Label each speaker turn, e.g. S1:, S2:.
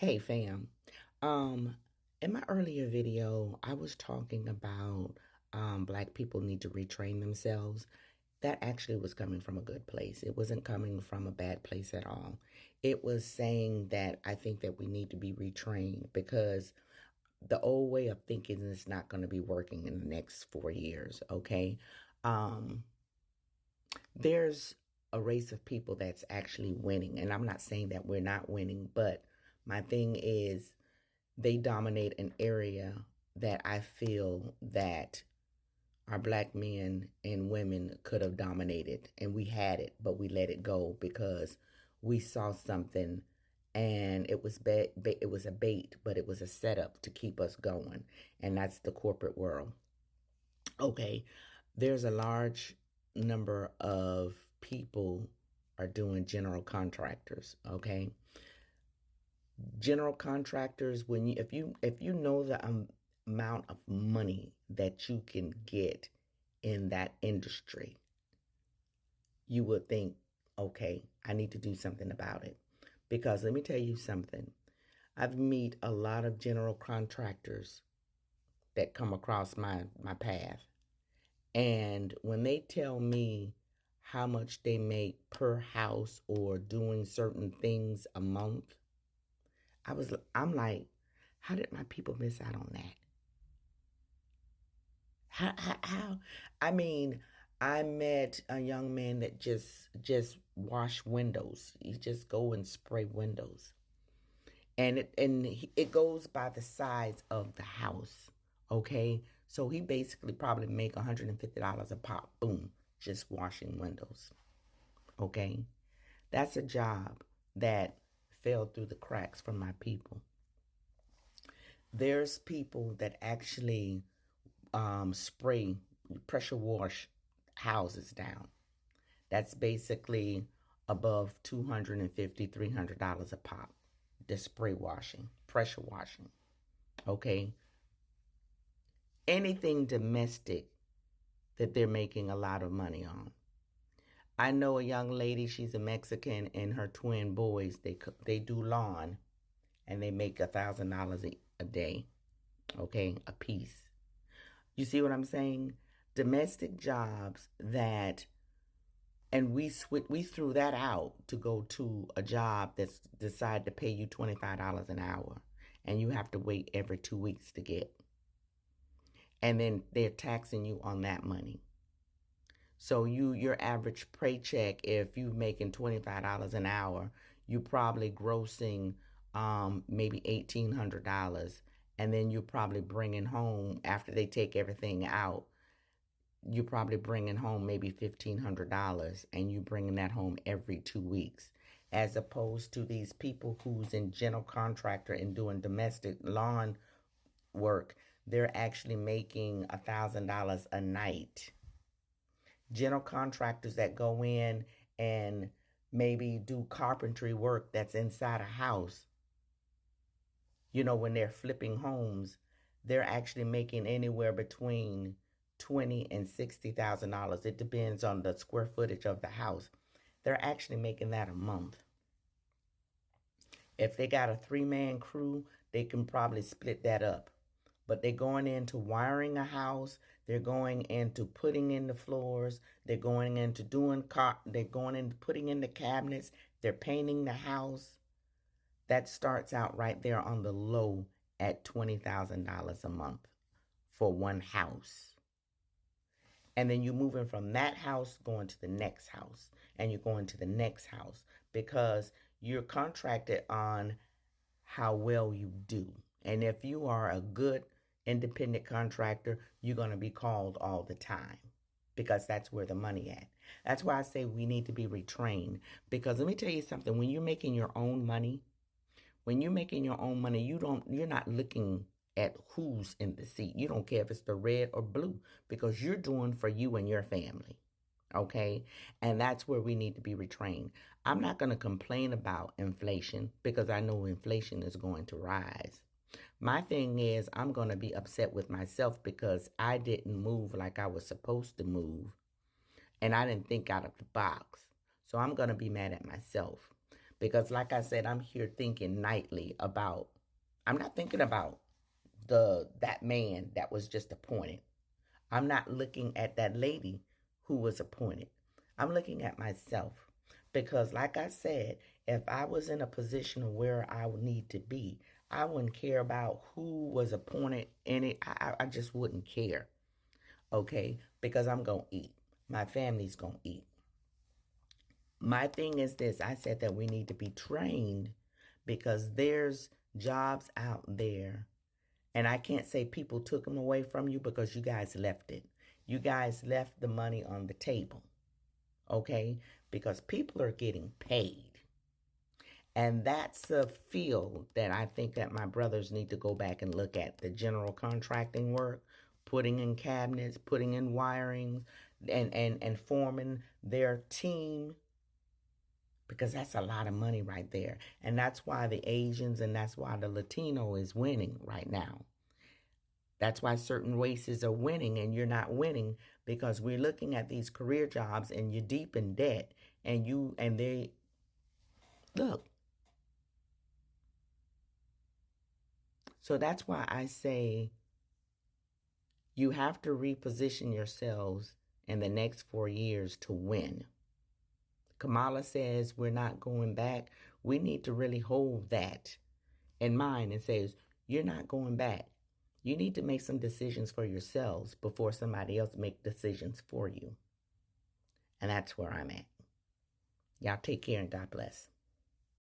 S1: Hey fam. Um, in my earlier video, I was talking about black people need to retrain themselves. That actually was coming from a good place. It wasn't coming from a bad place at all. It was saying that I think that we need to be retrained because the old way of thinking is not going to be working in the next 4 years, okay? Um, there's a race of people that's actually winning, and I'm not saying that we're not winning, but my thing is they dominate an area that I feel that our black men and women could have dominated, and we had it, but we let it go because we saw something and it was a bait, but it was a setup to keep us going, and that's the corporate world. Okay, there's a large number of people are doing general contractors, okay? General contractors, when you if you know the amount of money that you can get in that industry, you would think, okay, I need to do something about it. Because let me tell you something. I've met a lot of general contractors that come across my path. And when they tell me how much they make per house or doing certain things a month, I'm like, how did my people miss out on that? How? I mean, I met a young man that just wash windows. He just go and spray windows, and it goes by the size of the house. Okay, so he basically probably make $150 a pop. Boom, just washing windows. Okay, that's a job that fell through the cracks from my people. There's people that actually spray, pressure wash houses down. That's basically above $250, $300 a pop. The spray washing, pressure washing. Okay. Anything domestic that they're making a lot of money on. I know a young lady, she's a Mexican, and her twin boys, they do lawn and they make $1,000 a day, okay, a piece. You see what I'm saying? Domestic jobs that, and we threw that out to go to a job that's decided to pay you $25 an hour, and you have to wait every 2 weeks to get, and then they're taxing you on that money. So your average paycheck, if you're making $25 an hour, you're probably grossing maybe $1,800, and then you're probably bringing home after they take everything out. You're probably bringing home maybe $1,500, and you're bringing that home every 2 weeks, as opposed to these people who's in general contractor and doing domestic lawn work. They're actually making $1,000 a night. General contractors that go in and maybe do carpentry work that's inside a house, when they're flipping homes, they're actually making anywhere between $20,000 and $60,000. It depends on the square footage of the house. They're actually making that a month. If they got a 3-man crew, they can probably split that up. But they're going into wiring a house. They're going into putting in the floors. They're going into they're going into putting in the cabinets. They're painting the house. That starts out right there on the low at $20,000 a month for one house. And then you're moving from that house going to the next house, and you're going to the next house because you're contracted on how well you do. And if you are a good independent contractor, you're going to be called all the time because that's where the money at. That's why I say we need to be retrained, because let me tell you something. When you're making your own money, you're not looking at who's in the seat. You don't care if it's the red or blue, because you're doing for you and your family. Okay. And that's where we need to be retrained. I'm not going to complain about inflation because I know inflation is going to rise. My thing is, I'm going to be upset with myself because I didn't move like I was supposed to move, and I didn't think out of the box. So I'm going to be mad at myself Because like I said, I'm here thinking nightly about, I'm not thinking about that man that was just appointed. I'm not looking at that lady who was appointed. I'm looking at myself. Because like I said, if I was in a position of where I would need to be, I wouldn't care about who was appointed in it. I just wouldn't care. Okay? Because I'm going to eat. My family's going to eat. My thing is this, I said that we need to be trained because there's jobs out there, and I can't say people took them away from you because you guys left it. You guys left the money on the table, okay? Because people are getting paid. And that's a field that I think that my brothers need to go back and look at. The general contracting work, putting in cabinets, putting in wirings, and forming their team, because that's a lot of money right there. And that's why the Asians and that's why the Latino is winning right now. That's why certain races are winning and you're not winning, because we're looking at these career jobs and you're deep in debt and they look. So that's why I say you have to reposition yourselves in the next 4 years to win. Kamala says we're not going back. We need to really hold that in mind and says you're not going back. You need to make some decisions for yourselves before somebody else make decisions for you. And that's where I'm at. Y'all take care and God bless.